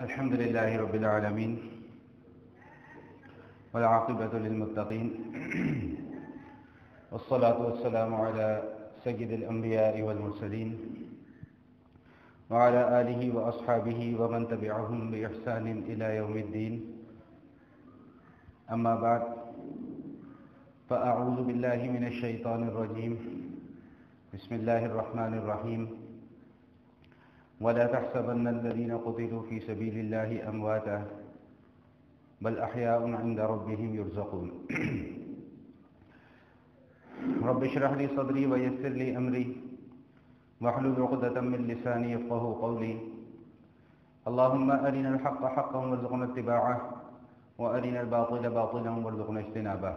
الحمد لله رب العالمين والعاقبة للمتقين والصلاة والسلام على سيد الأنبياء والمرسلين وعلى آله وأصحابه ومن تبعهم بإحسان إلى يوم الدين. أما بعد، فأعوذ بالله من الشيطان الرجيم. بسم الله الرحمن الرحيم. ولا تحسبن الذين قتلوا في سبيل الله أمواتا بل أحياء عند ربهم يرزقون. رب اشرح لي صدري ويسر لي أمري واحلل عقدة من لساني يفقهوا قولي. اللهم أرنا الحق حقا وارزقنا اتباعه وأرنا الباطل باطلا وارزقنا اجتنابه.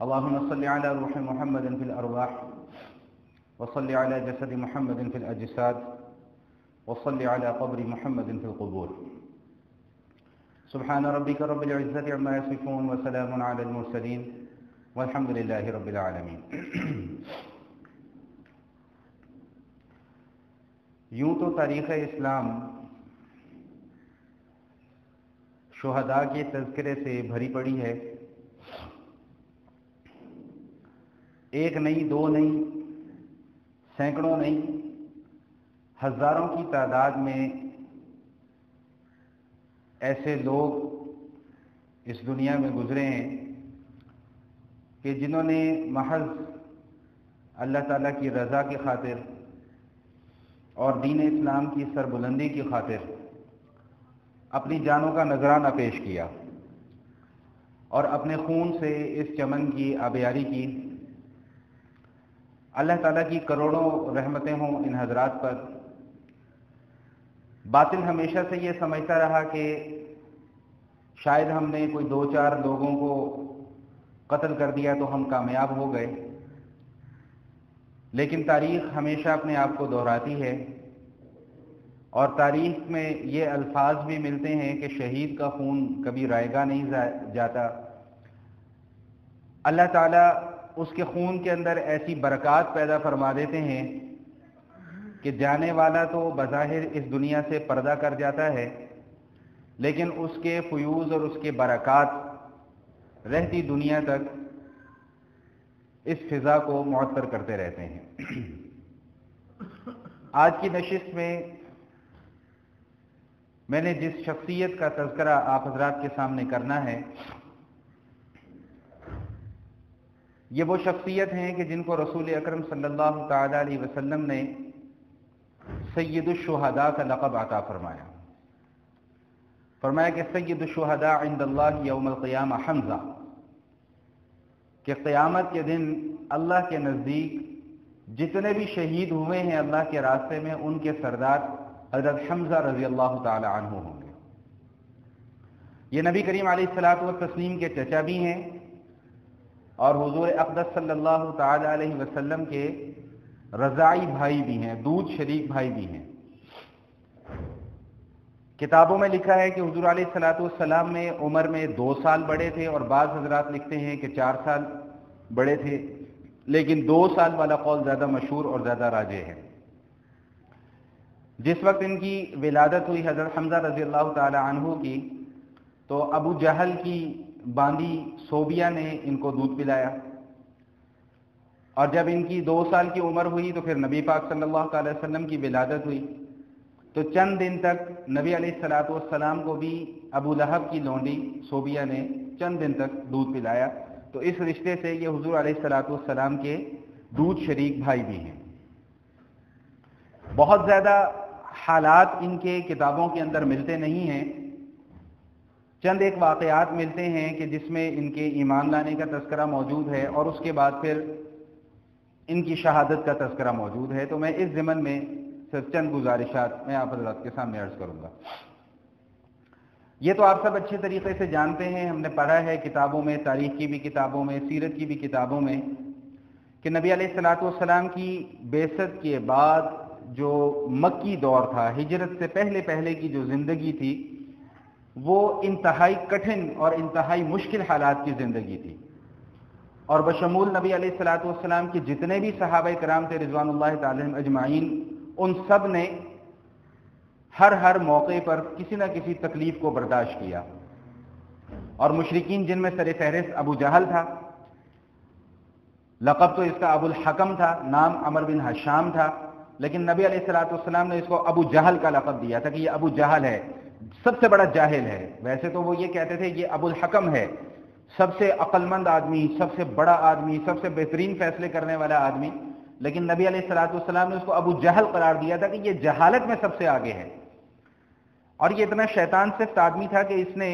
اللهم صل على روح محمد في الأرواح وصل على جسد محمد في الأجساد وصل على قبر محمد في القبور. سبحان ربك رب العزة عما يصفون وسلام على المرسلين والحمد لله رب العالمين. یوں تو تاریخ اسلام شہداء کے تذکرے سے بھری پڑی ہے. ایک نہیں، دو نہیں، سینکڑوں نہیں، ہزاروں کی تعداد میں ایسے لوگ اس دنیا میں گزرے ہیں کہ جنہوں نے محض اللہ تعالیٰ کی رضا کی خاطر اور دین اسلام کی سربلندی کی خاطر اپنی جانوں کا نذرانہ پیش کیا اور اپنے خون سے اس چمن کی آبیاری کی. اللہ تعالیٰ کی کروڑوں رحمتیں ہوں ان حضرات پر. باطل ہمیشہ سے یہ سمجھتا رہا کہ شاید ہم نے کوئی دو چار لوگوں کو قتل کر دیا تو ہم کامیاب ہو گئے، لیکن تاریخ ہمیشہ اپنے آپ کو دہراتی ہے اور تاریخ میں یہ الفاظ بھی ملتے ہیں کہ شہید کا خون کبھی رائگاں نہیں جاتا. اللہ تعالیٰ اس کے خون کے اندر ایسی برکات پیدا فرما دیتے ہیں کہ جانے والا تو بظاہر اس دنیا سے پردہ کر جاتا ہے، لیکن اس کے فیوض اور اس کے برکات رہتی دنیا تک اس فضا کو معطر کرتے رہتے ہیں. آج کی نشست میں نے جس شخصیت کا تذکرہ آپ حضرات کے سامنے کرنا ہے، یہ وہ شخصیت ہیں کہ جن کو رسول اکرم صلی اللہ تعالی علیہ وسلم نے سید الشہداء کا لقب عطا فرمایا. فرمایا کہ سید الشہداء عند اللہ یوم القیامہ حمزہ، کہ قیامت کے دن اللہ کے نزدیک جتنے بھی شہید ہوئے ہیں اللہ کے راستے میں، ان کے سردار حضرت حمزہ رضی اللہ تعالی عنہ ہوں گے. یہ نبی کریم علیہ الصلوۃ والتسلیم کے چچا بھی ہیں اور حضور اقدس صلی اللہ تعالی علیہ وسلم کے رضاعی بھائی بھی ہیں، دودھ شریک بھائی بھی ہیں. کتابوں میں لکھا ہے کہ حضور علیہ الصلوۃ والسلام میں عمر میں 2 سال بڑے تھے، اور بعض حضرات لکھتے ہیں کہ 4 سال بڑے تھے، لیکن 2 سال والا قول زیادہ مشہور اور زیادہ راجح ہے. جس وقت ان کی ولادت ہوئی حضرت حمزہ رضی اللہ تعالی عنہ کی، تو ابو جہل کی باندی صوبیہ نے ان کو دودھ پلایا، اور جب ان کی 2 سال کی عمر ہوئی تو پھر نبی پاک صلی اللہ علیہ وسلم کی ولادت ہوئی. تو چند دن تک نبی علیہ الصلوۃ والسلام کو بھی ابو لہب کی لونڈی صوبیہ نے چند دن تک دودھ پلایا. تو اس رشتے سے یہ حضور علیہ الصلوۃ والسلام کے دودھ شریک بھائی بھی ہیں. بہت زیادہ حالات ان کے کتابوں کے اندر ملتے نہیں ہیں. چند ایک واقعات ملتے ہیں کہ جس میں ان کے ایمان لانے کا تذکرہ موجود ہے، اور اس کے بعد پھر ان کی شہادت کا تذکرہ موجود ہے. تو میں اس ضمن میں صرف چند گزارشات میں آپ حضرات کے سامنے عرض کروں گا. یہ تو آپ سب اچھے طریقے سے جانتے ہیں، ہم نے پڑھا ہے کتابوں میں، تاریخ کی بھی کتابوں میں، سیرت کی بھی کتابوں میں، کہ نبی علیہ الصلوۃ والسلام کی بعثت کے بعد جو مکی دور تھا، ہجرت سے پہلے کی جو زندگی تھی، وہ انتہائی کٹھن اور انتہائی مشکل حالات کی زندگی تھی. اور بشمول نبی علیہ الصلوۃ والسلام کے جتنے بھی صحابہ کرام تھے رضوان اللہ تعالی اجمعین، ان سب نے ہر موقع پر کسی نہ کسی تکلیف کو برداشت کیا. اور مشرکین جن میں سر فہرست ابو جہل تھا، لقب تو اس کا ابو الحکم تھا، نام عمر بن حشام تھا، لیکن نبی علیہ الصلوۃ والسلام نے اس کو ابو جہل کا لقب دیا تھا کہ یہ ابو جہل ہے، سب سے بڑا جاہل ہے. ویسے تو وہ یہ کہتے تھے یہ ابو الحکم ہے، سب سے عقل مند آدمی، سب سے بڑا آدمی، سب سے بہترین فیصلے کرنے والا آدمی، لیکن نبی علیہ الصلوۃ والسلام نے اس کو ابو جہل قرار دیا تھا کہ یہ جہالت میں سب سے آگے ہے. اور یہ اتنا شیطان صفت آدمی تھا کہ اس نے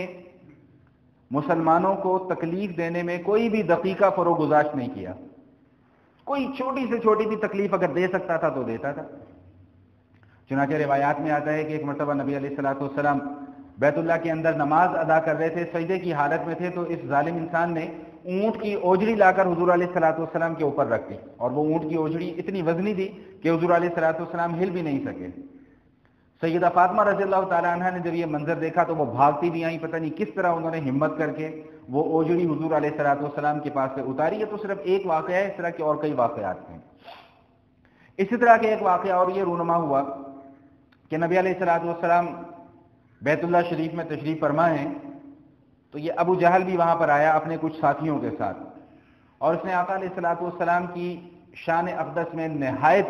مسلمانوں کو تکلیف دینے میں کوئی بھی دقیقہ فروغ گزاشت نہیں کیا. کوئی چھوٹی سے چھوٹی بھی تکلیف اگر دے سکتا تھا تو دیتا تھا. چنانچہ روایات میں آتا ہے کہ ایک مرتبہ نبی علیہ الصلوۃ والسلام بیت اللہ کے اندر نماز ادا کر رہے تھے، سجدے کی حالت میں تھے، تو اس ظالم انسان نے اونٹ کی اوجڑی لا کر حضور علیہ الصلوۃ والسلام کے اوپر رکھ دی، اور وہ اونٹ کی اوجڑی اتنی وزنی تھی کہ حضور علیہ الصلوۃ والسلام ہل بھی نہیں سکے. سیدہ فاطمہ رضی اللہ تعالی عنہ نے جب یہ منظر دیکھا تو وہ بھاگتی بھی آئیں، پتہ نہیں کس طرح انہوں نے ہمت کر کے وہ اوجڑی حضور علیہ الصلوۃ والسلام کے پاس سے اتاری. یہ تو صرف ایک واقعہ ہے، اس طرح کے اور کئی واقعات ہیں. اسی طرح کے ایک واقعہ اور یہ رونما ہوا کہ نبی علیہ الصلوۃ والسلام بیت اللہ شریف میں تشریف فرما ہیں، تو یہ ابو جہل بھی وہاں پر آیا اپنے کچھ ساتھیوں کے ساتھ، اور اس نے آقا علیہ الصلوۃ والسلام کی شان اقدس میں نہایت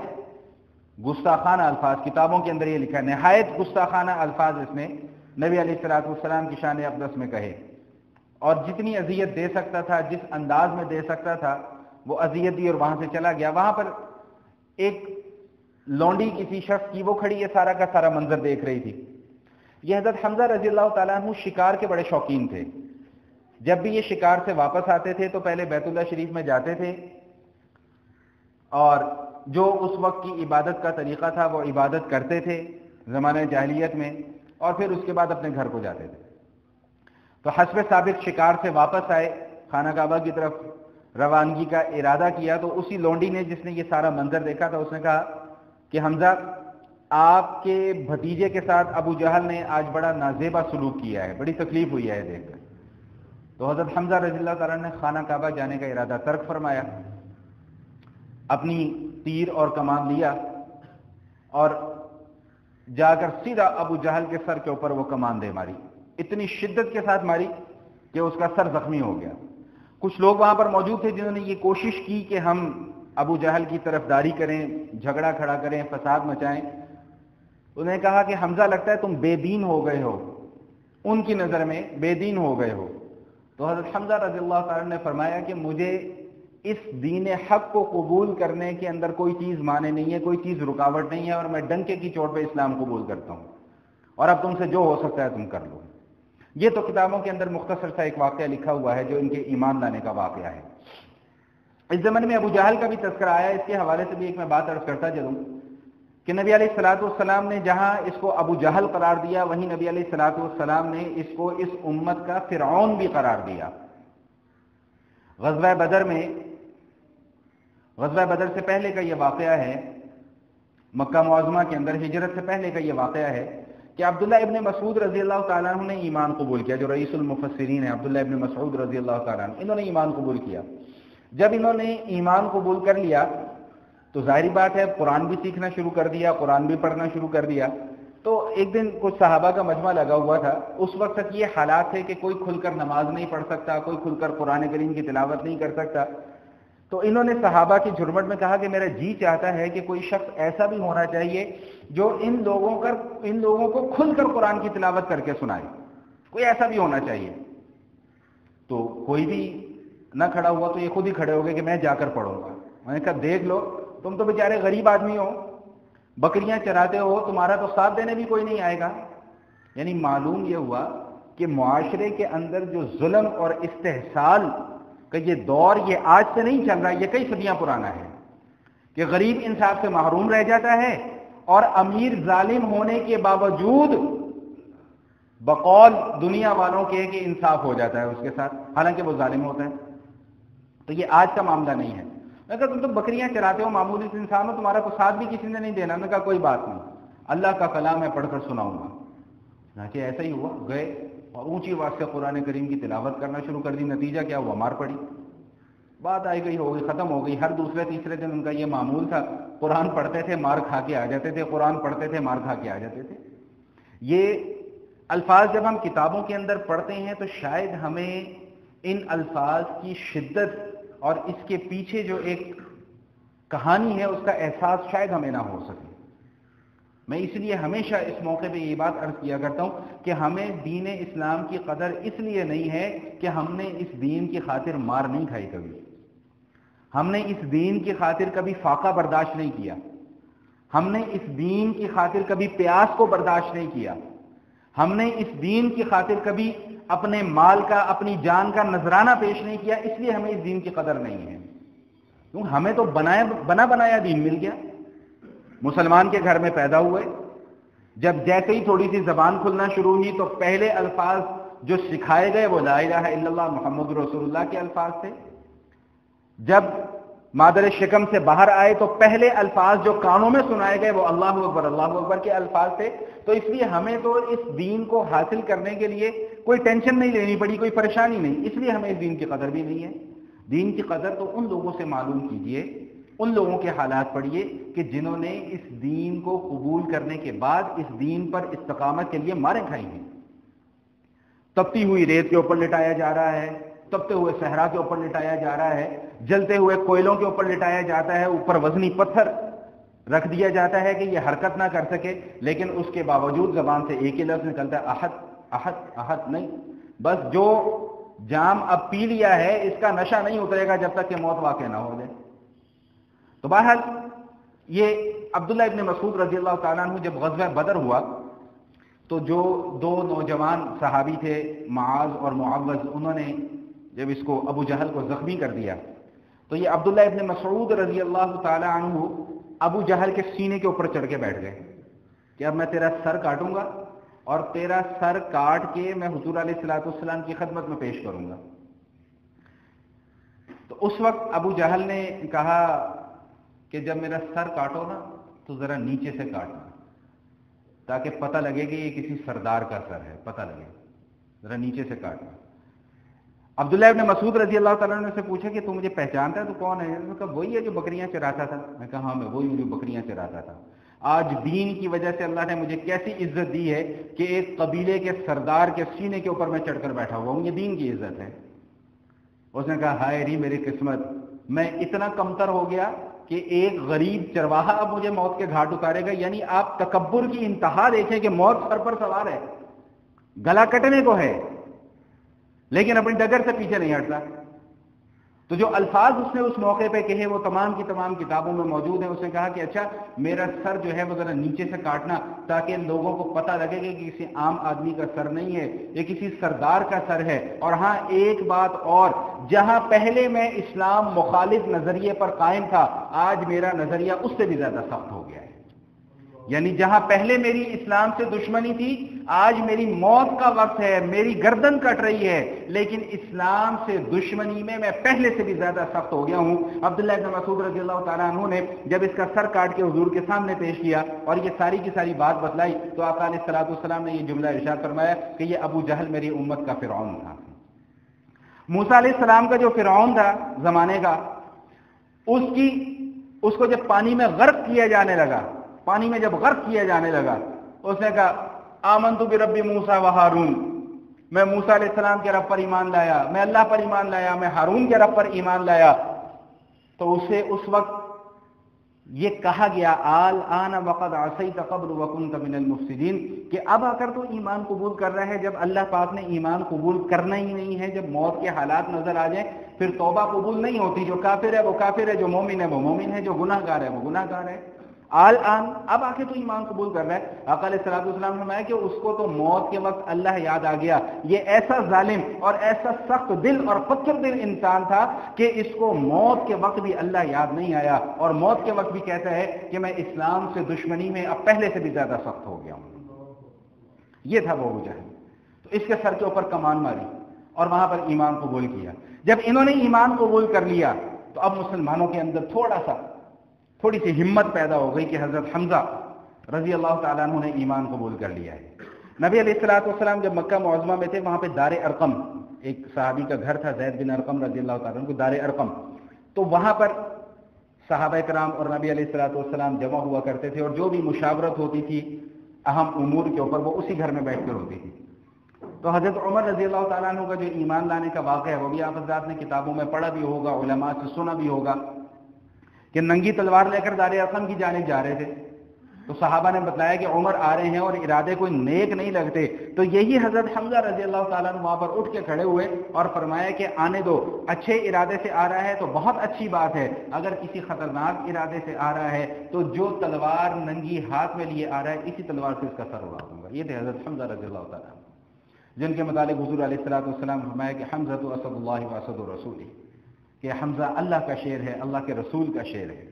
گستاخانہ الفاظ، کتابوں کے اندر یہ لکھا ہے نہایت گستاخانہ الفاظ اس نے نبی علیہ الصلوۃ والسلام کی شان اقدس میں کہے، اور جتنی اذیت دے سکتا تھا، جس انداز میں دے سکتا تھا وہ اذیت دی، اور وہاں سے چلا گیا. وہاں پر ایک لونڈی کسی شخص کی وہ کھڑی ہے، سارا کا سارا منظر دیکھ رہی تھی. یہ حضرت حمزہ رضی اللہ تعالیٰ عنہ شکار کے بڑے شوقین تھے. جب بھی یہ شکار سے واپس آتے تھے تو پہلے بیت اللہ شریف میں جاتے تھے، اور جو اس وقت کی عبادت کا طریقہ تھا وہ عبادت کرتے تھے زمانہ جاہلیت میں، اور پھر اس کے بعد اپنے گھر کو جاتے تھے. تو حسب سابق شکار سے واپس آئے، خانہ کعبہ کی طرف روانگی کا ارادہ کیا، تو اسی لونڈی نے جس نے یہ سارا منظر دیکھا تھا اس نے کہا کہ حمزہ، آپ کے بھتیجے کے ساتھ ابو جہل نے آج بڑا نازیبا سلوک کیا ہے، بڑی تکلیف ہوئی ہے دیکھ کر. تو حضرت حمزہ رضی اللہ تعالیٰ نے خانہ کعبہ جانے کا ارادہ ترک فرمایا، اپنی تیر اور کمان لیا اور جا کر سیدھا ابو جہل کے سر کے اوپر وہ کمان دے ماری. اتنی شدت کے ساتھ ماری کہ اس کا سر زخمی ہو گیا. کچھ لوگ وہاں پر موجود تھے جنہوں نے یہ کوشش کی کہ ہم ابو جہل کی طرفداری کریں، جھگڑا کھڑا کریں، فساد مچائیں. انہوں نے کہا کہ حمزہ لگتا ہے تم بے دین ہو گئے ہو، ان کی نظر میں بے دین ہو گئے ہو. تو حضرت حمزہ رضی اللہ تعالیٰ نے فرمایا کہ مجھے اس دین حق کو قبول کرنے کے اندر کوئی چیز مانے نہیں ہے، کوئی چیز رکاوٹ نہیں ہے، اور میں ڈنکے کی چوٹ پہ اسلام قبول کرتا ہوں، اور اب تم سے جو ہو سکتا ہے تم کر لو. یہ تو کتابوں کے اندر مختصر سا ایک واقعہ لکھا ہوا ہے جو ان کے ایمان لانے کا واقعہ ہے. اس زمانے میں ابو جہل کا بھی تذکرہ آیا. اس کے حوالے سے بھی ایک میں بات عرض کرتا چلوں کہ نبی علیہ الصلوۃ والسلام نے جہاں اس کو ابو جہل قرار دیا، وہیں نبی علیہ الصلوۃ والسلام نے اس کو اس امت کا فرعون بھی قرار دیا. غزوہ بدر سے پہلے کا یہ واقعہ ہے، مکہ معظمہ کے اندر ہجرت سے پہلے کا یہ واقعہ ہے کہ عبداللہ ابن مسعود رضی اللہ تعالیٰ عنہ نے ایمان قبول کیا. جو رئیس المفسرین ہیں عبداللہ ابن مسعود رضی اللہ تعالیٰ عنہ، انہوں نے ایمان قبول کیا. جب انہوں نے ایمان قبول کر لیا تو ظاہری بات ہے قرآن بھی سیکھنا شروع کر دیا، قرآن بھی پڑھنا شروع کر دیا. تو ایک دن کچھ صحابہ کا مجمع لگا ہوا تھا. اس وقت تک یہ حالات تھے کہ کوئی کھل کر نماز نہیں پڑھ سکتا، کوئی کھل کر قرآن کریم کی تلاوت نہیں کر سکتا. تو انہوں نے صحابہ کی جھرمٹ میں کہا کہ میرا جی چاہتا ہے کہ کوئی شخص ایسا بھی ہونا چاہیے جو ان لوگوں کو کھل کر قرآن کی تلاوت کر کے سنائے، کوئی ایسا بھی ہونا چاہیے. تو کوئی بھی نہ کھڑا ہوا تو یہ خود ہی کھڑے ہو گئے کہ میں جا کر پڑھوں گا. میں نے کہا دیکھ لو، تم تو بیچارے غریب آدمی ہو، بکریاں چراتے ہو، تمہارا تو ساتھ دینے بھی کوئی نہیں آئے گا. یعنی معلوم یہ ہوا کہ معاشرے کے اندر جو ظلم اور استحصال کہ یہ دور یہ آج سے نہیں چل رہا، یہ کئی صدیاں پرانا ہے کہ غریب انصاف سے محروم رہ جاتا ہے، اور امیر ظالم ہونے کے باوجود بقول دنیا والوں کے کہ انصاف ہو جاتا ہے اس کے ساتھ، حالانکہ وہ ظالم ہوتا ہے. تو یہ آج کا معاملہ نہیں ہے. میں کہا تم تو بکریاں چراتے ہو، معمولی سے انسان ہو، تمہارا تو ساتھ بھی کسی نے نہیں دینا. میں کہا کوئی بات نہیں، اللہ کا کلام میں پڑھ کر سناؤں گا. چنانچہ ایسا ہی ہوا، گئے اور اونچی آواز سے قرآن کریم کی تلاوت کرنا شروع کر دی. نتیجہ کیا ہوا؟ مار پڑی. بات آئی گئی ہو گئی، ختم ہو گئی. ہر دوسرے تیسرے دن ان کا یہ معمول تھا، قرآن پڑھتے تھے مار کھا کے آ جاتے تھے، قرآن پڑھتے تھے مار کھا کے آ جاتے تھے. یہ الفاظ جب ہم کتابوں کے اندر پڑھتے ہیں تو شاید ہمیں ان الفاظ کی شدت اور اس کے پیچھے جو ایک کہانی ہے اس کا احساس شاید ہمیں نہ ہو سکے۔ میں اس لیے ہمیشہ اس موقع پہ یہ بات عرض کیا کرتا ہوں کہ ہمیں دین اسلام کی قدر اس لیے نہیں ہے کہ ہم نے اس دین کی خاطر مار نہیں کھائی کبھی، ہم نے اس دین کی خاطر کبھی فاقہ برداشت نہیں کیا، ہم نے اس دین کی خاطر کبھی پیاس کو برداشت نہیں کیا، ہم نے اس دین کی خاطر کبھی اپنے مال کا اپنی جان کا نذرانہ پیش نہیں کیا، اس لیے ہمیں اس دین کی قدر نہیں ہے، کیونکہ ہمیں تو بنا بنایا دین مل گیا۔ مسلمان کے گھر میں پیدا ہوئے، جب جیسے ہی تھوڑی سی زبان کھلنا شروع ہوئی تو پہلے الفاظ جو سکھائے گئے وہ لا الہ الا اللہ محمد رسول اللہ کے الفاظ تھے۔ جب مادر شکم سے باہر آئے تو پہلے الفاظ جو کانوں میں سنائے گئے وہ اللہ اکبر کے الفاظ تھے۔ تو اس لیے ہمیں تو اس دین کو حاصل کرنے کے لیے کوئی ٹینشن نہیں لینی پڑی، کوئی پریشانی نہیں، اس لیے ہمیں اس دین کی قدر بھی نہیں ہے۔ دین کی قدر تو ان لوگوں سے معلوم کیجئے، ان لوگوں کے حالات پڑھیے کہ جنہوں نے اس دین کو قبول کرنے کے بعد اس دین پر استقامت کے لیے ماریں کھائی ہیں۔ تپتی ہوئی ریت کے اوپر لٹایا جا رہا ہے، تپتے ہوئے صحرا کے اوپر لٹایا جا رہا ہے، جلتے ہوئے کوئلوں کے اوپر لٹایا جاتا ہے، اوپر وزنی پتھر رکھ دیا جاتا ہے کہ یہ حرکت نہ کر سکے، لیکن اس کے باوجود زبان سے ایک ہی لفظ نکلتا ہے، احد احد احد نہیں، بس جو جام اب پی لیا ہے اس کا نشہ نہیں اترے گا جب تک کہ موت واقع نہ ہو جائے۔ تو بہرحال یہ عبداللہ ابن مسعود رضی اللہ تعالیٰ عنہ جب غزوہ بدر ہوا تو جو دو نوجوان صحابی تھے معاذ اور معوذ، انہوں نے جب اس کو ابو جہل کو زخمی کر دیا تو یہ عبداللہ ابن مسعود رضی اللہ تعالیٰ عنہ ابو جہل کے سینے کے اوپر چڑھ کے بیٹھ گئے کہ اب میں تیرا سر کاٹوں گا اور تیرا سر کاٹ کے میں حضور علیہ الصلوۃ والسلام کی خدمت میں پیش کروں گا۔ تو اس وقت ابو جہل نے کہا کہ جب میرا سر کاٹو نا تو ذرا نیچے سے کاٹنا تاکہ پتہ لگے کہ یہ کسی سردار کا سر ہے، پتہ لگے، ذرا نیچے سے کاٹنا۔ عبداللہ ابن مسعود رضی اللہ تعالیٰ نے سے پوچھا کہ تو مجھے پہچانتا ہے، تو کون ہے؟ انہوں نے کہا وہی ہے جو بکریاں چراتا تھا۔ میں کہا ہاں میں وہی ہوں جو بکریاں چراتا تھا۔ آج دین کی وجہ سے اللہ نے مجھے کیسی عزت دی ہے کہ ایک قبیلے کے سردار کے سینے کے اوپر میں چڑھ کر بیٹھا ہوا ہوں، یہ دین کی عزت ہے۔ اس نے کہا ہائے ری میری قسمت، میں اتنا کمتر ہو گیا کہ ایک غریب چرواہا اب مجھے موت کے گھاٹ اتارے گا۔ یعنی آپ تکبر کی انتہا دیکھیں کہ موت سر پر سوار ہے، گلا کٹنے کو ہے، لیکن اپنی ڈگر سے پیچھے نہیں ہٹتا۔ تو جو الفاظ اس نے اس موقع پہ کہے وہ تمام کی تمام کتابوں میں موجود ہیں۔ اس نے کہا کہ اچھا میرا سر جو ہے وہ ذرا نیچے سے کاٹنا تاکہ لوگوں کو پتہ لگے کہ کسی عام آدمی کا سر نہیں ہے، یہ کسی سردار کا سر ہے۔ اور ہاں ایک بات اور، جہاں پہلے میں اسلام مخالف نظریے پر قائم تھا، آج میرا نظریہ اس سے بھی زیادہ سخت ہو گیا ہے۔ یعنی جہاں پہلے میری اسلام سے دشمنی تھی، آج میری موت کا وقت ہے، میری گردن کٹ رہی ہے، لیکن اسلام سے دشمنی میں پہلے سے بھی زیادہ سخت ہو گیا ہوں۔ عبداللہ ابن مسعود رضی اللہ تعالیٰ عنہ نے جب اس کا سر کاٹ کے حضور کے سامنے پیش کیا اور یہ ساری کی ساری بات بتلائی تو آقا علیہ الصلوۃ والسلام نے یہ جملہ ارشاد فرمایا کہ یہ ابو جہل میری امت کا فرعون تھا۔ موسیٰ علیہ السلام کا جو فرعون تھا زمانے کا، اس کو جب پانی میں غرق کیا جانے لگا، پانی میں جب غرق کیا جانے لگا، اس نے کہا آمنت برب موسیٰ و ہارون، میں موسیٰ علیہ السلام کے رب پر ایمان لایا، میں اللہ پر ایمان لایا، میں ہارون کے رب پر ایمان لایا۔ تو اسے اس وقت یہ کہا گیا الآن وقد عصیت قبل وکنت من المفسدین، کہ اب آ کر تو ایمان قبول کر رہا ہے، جب اللہ پاک نے ایمان قبول کرنا ہی نہیں ہے، جب موت کے حالات نظر آ جائیں پھر توبہ قبول نہیں ہوتی۔ جو کافر ہے وہ کافر ہے، جو مومن ہے وہ مومن ہے، جو گناہ گار ہے وہ گناہ گار ہے۔ الآن اب آ کے تو ایمان قبول کر رہا ہے۔ آقا علیہ الصلوۃ والسلام نے فرمایا کہ اس کو تو موت کے وقت اللہ یاد آ گیا۔ یہ ایسا ظالم اور ایسا سخت دل اور پتھر دل انسان تھا کہ اس کو موت کے وقت بھی اللہ یاد نہیں آیا، اور موت کے وقت بھی کہتا ہے کہ میں اسلام سے دشمنی میں اب پہلے سے بھی زیادہ سخت ہو گیا ہوں۔ یہ تھا وہ ابو جہل۔ تو اس کے سر کے اوپر کمان ماری اور وہاں پر ایمان قبول کیا۔ جب انہوں نے ایمان قبول کر لیا تو اب مسلمانوں کے اندر تھوڑی سی ہمت پیدا ہو گئی کہ حضرت حمزہ رضی اللہ تعالیٰ عنہ نے ایمان قبول کر لیا ہے۔ نبی علیہ الصلوۃ والسلام جب مکہ معظمہ میں تھے، وہاں پہ دار ارقم ایک صحابی کا گھر تھا، زید بن ارقم رضی اللہ تعالیٰ عنہ کو دار ارقم، تو وہاں پر صحابہ کرام اور نبی علیہ الصلوۃ والسلام جمع ہوا کرتے تھے، اور جو بھی مشاورت ہوتی تھی اہم امور کے اوپر وہ اسی گھر میں بیٹھ کر ہوتی تھی۔ تو حضرت عمر رضی اللہ تعالیٰ عنہ کا جو ایمان لانے کا واقعہ ہے وہ بھی آپ حضرات نے کتابوں میں پڑھا بھی ہوگا، علماء سے سنا بھی ہوگا کہ ننگی تلوار لے کر دار ارقم کی جانب جا رہے تھے، تو صحابہ نے بتلایا کہ عمر آ رہے ہیں اور ارادے کوئی نیک نہیں لگتے، تو یہی حضرت حمزہ رضی اللہ تعالیٰ عنہ وہاں پر اٹھ کے کھڑے ہوئے اور فرمایا کہ آنے دو، اچھے ارادے سے آ رہا ہے تو بہت اچھی بات ہے، اگر کسی خطرناک ارادے سے آ رہا ہے تو جو تلوار ننگی ہاتھ میں لیے آ رہا ہے اسی تلوار سے اس کا سر اڑا دوں گا۔ یہ تھے حضرت حمزہ رضی اللہ تعالیٰ عنہ، جن کے متعلق حضور علیہ الصلوۃ والسلام فرمایا کہ حمزہ تو اسد اللہ و اسد رسول، کہ حمزہ اللہ کا شیر ہے، اللہ کے رسول کا شیر ہے۔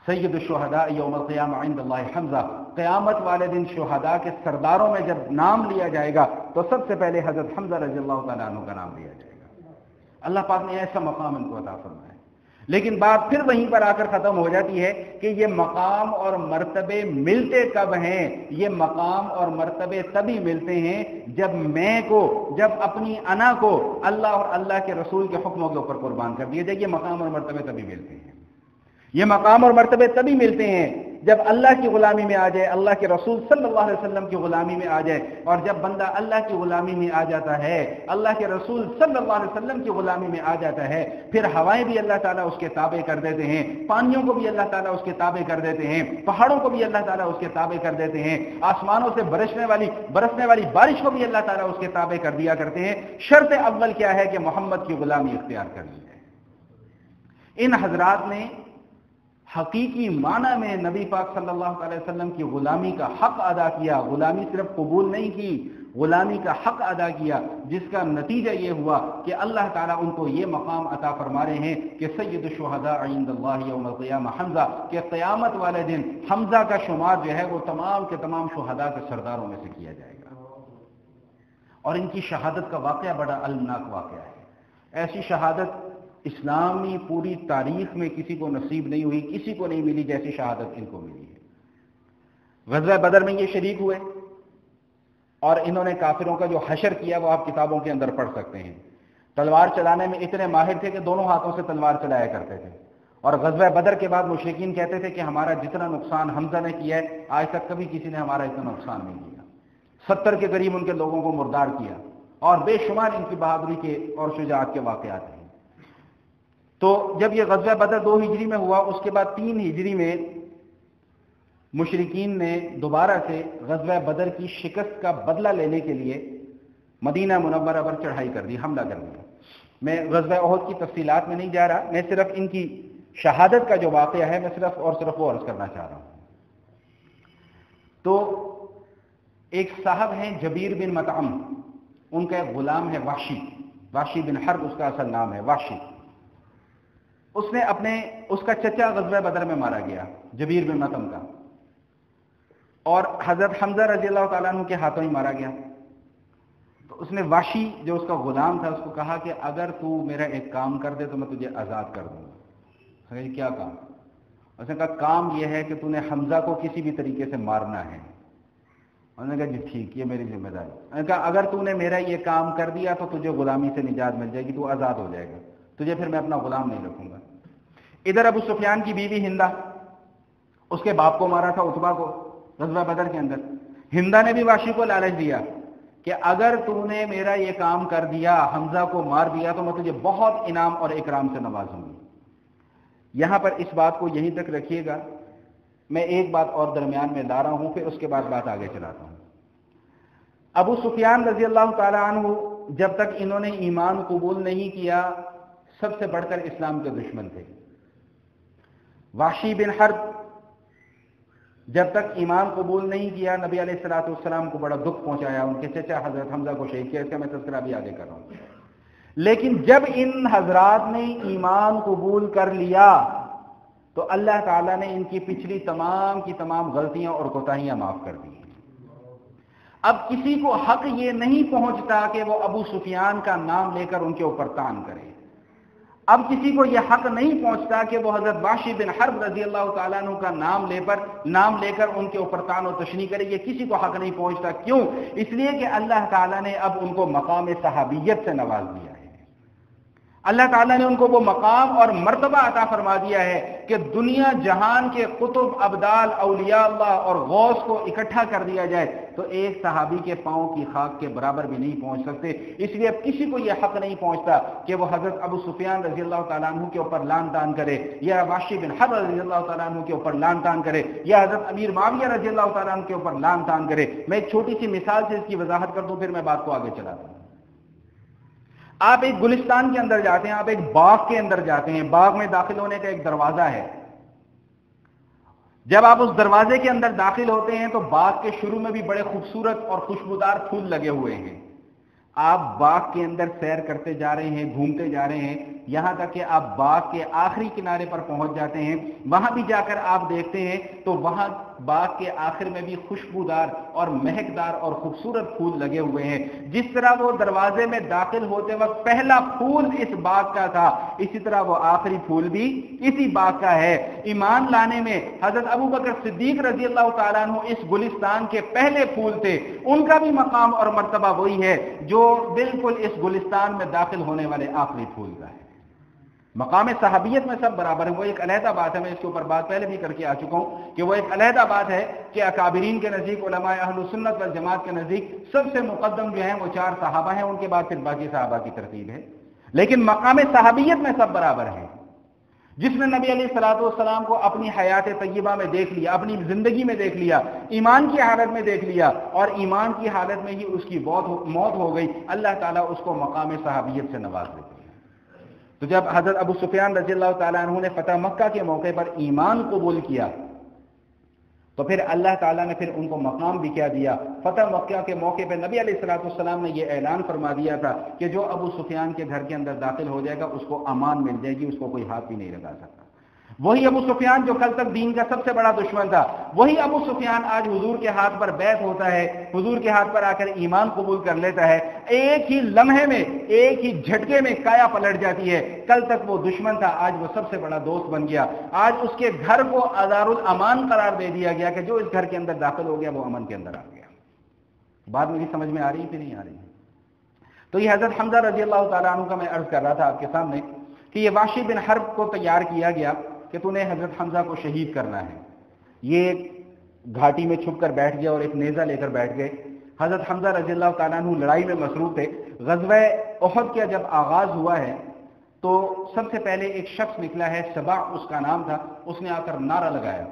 سید الشہداء یوم القیامہ عند اللہ حمزہ، قیامت والے دن شہداء کے سرداروں میں جب نام لیا جائے گا تو سب سے پہلے حضرت حمزہ رضی اللہ تعالیٰ عنہ کا نام لیا جائے گا۔ اللہ پاک نے ایسا مقام ان کو عطا فرمایا، لیکن بات پھر وہیں پر آ کر ختم ہو جاتی ہے کہ یہ مقام اور مرتبے ملتے کب ہیں؟ یہ مقام اور مرتبے تبھی ملتے ہیں جب میں کو، جب اپنی انا کو اللہ اور اللہ کے رسول کے حکموں کے اوپر قربان کر دیا جائے۔ یہ مقام اور مرتبے تبھی ملتے ہیں، یہ مقام اور مرتبے تبھی ملتے ہیں جب اللہ کی غلامی میں آ جائے، اللہ کے رسول صلی اللہ علیہ وسلم کی غلامی میں آ جائے، اور جب بندہ اللہ کی غلامی میں آ جاتا ہے، اللہ کے رسول صلی اللہ علیہ وسلم کی غلامی میں آ جاتا ہے، پھر ہوائیں بھی اللہ تعالیٰ اس کے تابع کر دیتے ہیں، پانیوں کو بھی اللہ تعالیٰ اس کے تابع کر دیتے ہیں، پہاڑوں کو بھی اللہ تعالیٰ اس کے تابع کر دیتے ہیں، آسمانوں سے برسنے والی بارش کو بھی اللہ تعالیٰ اس کے تابع کر دیا کرتے ہیں۔ شرط اول کیا ہے کہ محمد کی غلامی اختیار کرنی ہے۔ ان حضرات نے حقیقی معنی میں نبی پاک صلی اللہ علیہ وسلم کی غلامی کا حق ادا کیا، غلامی صرف قبول نہیں کی، غلامی کا حق ادا کیا، جس کا نتیجہ یہ ہوا کہ اللہ تعالیٰ ان کو یہ مقام عطا فرما رہے ہیں کہ سید الشہداء عند اللہ یوم القیامہ حمزہ، کہ قیامت والے دن حمزہ کا شمار جو ہے وہ تمام کے تمام شہداء کے سرداروں میں سے کیا جائے گا۔ اور ان کی شہادت کا واقعہ بڑا المناک واقعہ ہے۔ ایسی شہادت اسلامی پوری تاریخ میں کسی کو نصیب نہیں ہوئی، کسی کو نہیں ملی جیسی شہادت ان کو ملی ہے۔ غزوہ بدر میں یہ شریک ہوئے اور انہوں نے کافروں کا جو حشر کیا وہ آپ کتابوں کے اندر پڑھ سکتے ہیں۔ تلوار چلانے میں اتنے ماہر تھے کہ دونوں ہاتھوں سے تلوار چلایا کرتے تھے، اور غزوہ بدر کے بعد مشرکین کہتے تھے کہ ہمارا جتنا نقصان حمزہ نے کیا ہے آج تک کبھی کسی نے ہمارا اتنا نقصان نہیں کیا۔ 70 کے قریب ان کے لوگوں کو مردار کیا، اور بے شمار ان کی بہادری کے اور شجاعت کے واقعات ہیں۔ تو جب یہ غزوہ بدر 2 ہجری میں ہوا، اس کے بعد 3 ہجری میں مشرکین نے دوبارہ سے غزوہ بدر کی شکست کا بدلہ لینے کے لیے مدینہ منورہ پر چڑھائی کر دی، حملہ کر دیا۔ میں غزوہ احد کی تفصیلات میں نہیں جا رہا، میں صرف ان کی شہادت کا جو واقعہ ہے میں صرف وہ عرض کرنا چاہ رہا ہوں۔ تو ایک صاحب ہیں جبیر بن مطعم، ان کا ایک غلام ہے وحشی بن حرب اس کا اصل نام ہے، وحشی۔ اس کا چچا غزوہ بدر میں مارا گیا، جبیر بن مطعم کا، اور حضرت حمزہ رضی اللہ تعالیٰ عنہ کے ہاتھوں ہی مارا گیا۔ تو اس نے وحشی جو اس کا غلام تھا اس کو کہا کہ اگر تو میرا ایک کام کر دے تو میں تجھے آزاد کر دوں گا۔ کیا کام؟ اس نے کہا کام یہ ہے کہ تو نے حمزہ کو کسی بھی طریقے سے مارنا ہے۔ انہوں نے کہا جی ٹھیک، یہ میری ذمہ داری۔ انہوں نے کہا اگر تو نے میرا یہ کام کر دیا تو تجھے غلامی سے نجات مل جائے گی، تو آزاد ہو جائے گا، تجھے پھر میں اپنا غلام نہیں رکھوں گا۔ ادھر ابو سفیان کی بیوی ہندہ، اس کے باپ کو مارا تھا عتبہ کو غزوہ بدر کے اندر۔ ہندہ نے بھی وحشی کو لالچ دیا کہ اگر تو نے میرا یہ کام کر دیا، حمزہ کو مار دیا، تو میں تجھے بہت انعام اور اکرام سے نوازوں گی۔ یہاں پر اس بات کو یہیں تک رکھیے گا، میں ایک بات اور درمیان میں لا رہا ہوں، پھر اس کے بعد بات آگے چلاتا ہوں۔ ابو سفیان رضی اللہ تعالی عنہ جب تک انہوں نے ایمان قبول نہیں کیا سب سے بڑھ کر اسلام کے دشمن تھے۔ وحشی بن حرب جب تک ایمان قبول نہیں کیا نبی علیہ الصلوۃ والسلام کو بڑا دکھ پہنچایا، ان کے چچا حضرت حمزہ کو شہید کیا، اس کا میں تذکرہ بھی آگے کر رہا ہوں۔ لیکن جب ان حضرات نے ایمان قبول کر لیا تو اللہ تعالیٰ نے ان کی پچھلی تمام کی تمام غلطیاں اور کوتاہیاں معاف کر دی۔ اب کسی کو حق یہ نہیں پہنچتا کہ وہ ابو سفیان کا نام لے کر ان کے اوپر طعن کرے، اب کسی کو یہ حق نہیں پہنچتا کہ وہ حضرت وحشی بن حرب رضی اللہ تعالیٰ عنہ کا نام لے کر ان کے اوپر طعن و تشنیع کرے، یہ کسی کو حق نہیں پہنچتا۔ کیوں؟ اس لیے کہ اللہ تعالیٰ نے اب ان کو مقام صحابیت سے نواز دیا ہے۔ اللہ تعالیٰ نے ان کو وہ مقام اور مرتبہ عطا فرما دیا ہے کہ دنیا جہان کے قطب، ابدال، اولیاء اللہ اور غوث کو اکٹھا کر دیا جائے تو ایک صحابی کے پاؤں کی خاک کے برابر بھی نہیں پہنچ سکتے۔ اس لیے اب کسی کو یہ حق نہیں پہنچتا کہ وہ حضرت ابو سفیان رضی اللہ تعالیٰ عنہ کے اوپر لعن طعن کرے، یا وحشی بن حرب رضی اللہ تعالیٰ عنہ کے اوپر لعن طعن کرے، یا حضرت امیر معاویہ رضی اللہ تعالیٰ عنہ کے اوپر لعن طعن کرے۔ میں ایک چھوٹی سی مثال سے اس کی وضاحت کر دوں، پھر میں بات کو آگے چلاتا ہوں۔ آپ ایک گلستان کے اندر جاتے ہیں، آپ ایک باغ کے اندر جاتے ہیں، باغ میں داخل ہونے کا ایک دروازہ ہے۔ جب آپ اس دروازے کے اندر داخل ہوتے ہیں تو باغ کے شروع میں بھی بڑے خوبصورت اور خوشبودار پھول لگے ہوئے ہیں۔ آپ باغ کے اندر سیر کرتے جا رہے ہیں، گھومتے جا رہے ہیں، یہاں تک کہ آپ باغ کے آخری کنارے پر پہنچ جاتے ہیں۔ وہاں بھی جا کر آپ دیکھتے ہیں تو وہاں باغ کے آخر میں بھی خوشبودار اور مہکدار اور خوبصورت پھول لگے ہوئے ہیں۔ جس طرح وہ دروازے میں داخل ہوتے وقت پہلا پھول اس باغ کا تھا، اسی طرح وہ آخری پھول بھی اسی باغ کا ہے۔ ایمان لانے میں حضرت ابوبکر صدیق رضی اللہ تعالیٰ عنہ اس گلستان کے پہلے پھول تھے، ان کا بھی مقام اور مرتبہ وہی ہے جو بالکل اس گلستان میں داخل ہونے والے آخری پھول کا ہے۔ مقام صحابیت میں سب برابر ہیں، وہ ایک علیحدہ بات ہے، میں اس کے اوپر بات پہلے بھی کر کے آ چکا ہوں کہ وہ ایک علیحدہ بات ہے کہ اکابرین کے نزدیک، علماء اہل سنت والجماعت کے نزدیک سب سے مقدم جو ہیں وہ 4 صحابہ ہیں، ان کے بعد پھر باقی صحابہ کی ترتیب ہے، لیکن مقام صحابیت میں سب برابر ہیں۔ جس نے نبی علیہ الصلوۃ والسلام کو اپنی حیات طیبہ میں دیکھ لیا، اپنی زندگی میں دیکھ لیا، ایمان کی حالت میں دیکھ لیا، اور ایمان کی حالت میں ہی اس کی موت ہو گئی، اللہ تعالیٰ اس کو مقام صحابیت سے نواز دیتے ہیں۔ تو جب حضرت ابو سفیان رضی اللہ تعالیٰ عنہ نے فتح مکہ کے موقع پر ایمان قبول کیا تو پھر اللہ تعالیٰ نے پھر ان کو مقام بھی کیا دیا۔ فتح مکہ کے موقع پہ نبی علیہ الصلوۃ والسلام نے یہ اعلان فرما دیا تھا کہ جو ابو سفیان کے گھر کے اندر داخل ہو جائے گا اس کو امان مل جائے گی، اس کو کوئی ہاتھ بھی نہیں لگا سکتا۔ وہی ابو سفیان جو کل تک دین کا سب سے بڑا دشمن تھا، وہی ابو سفیان آج حضور کے ہاتھ پر بیعت ہوتا ہے، حضور کے ہاتھ پر آ کر ایمان قبول کر لیتا ہے۔ ایک ہی لمحے میں، ایک ہی جھٹکے میں کایا پلٹ جاتی ہے۔ کل تک وہ دشمن تھا، آج وہ سب سے بڑا دوست بن گیا۔ آج اس کے گھر کو دار الامان قرار دے دیا گیا کہ جو اس گھر کے اندر داخل ہو گیا وہ امن کے اندر آ گیا۔ بات میری سمجھ میں آ رہی کہ نہیں آ رہی؟ تو یہ حضرت حمزہ رضی اللہ تعالیٰ عنہ کا میں عرض کر رہا تھا آپ کے سامنے کہ یہ وحشی بن حرب کو تیار کیا گیا کہ تو نے حضرت حمزہ کو شہید کرنا ہے۔ یہ گھاٹی میں چھپ کر بیٹھ گیا اور ایک نیزہ لے کر بیٹھ گئے۔ حضرت حمزہ رضی اللہ تعالیٰ عنہ لڑائی میں مصروف تھے۔ غزوہ احد کا جب آغاز ہوا ہے تو سب سے پہلے ایک شخص نکلا ہے، سبا اس کا نام تھا، اس نے آ کر نعرہ لگایا۔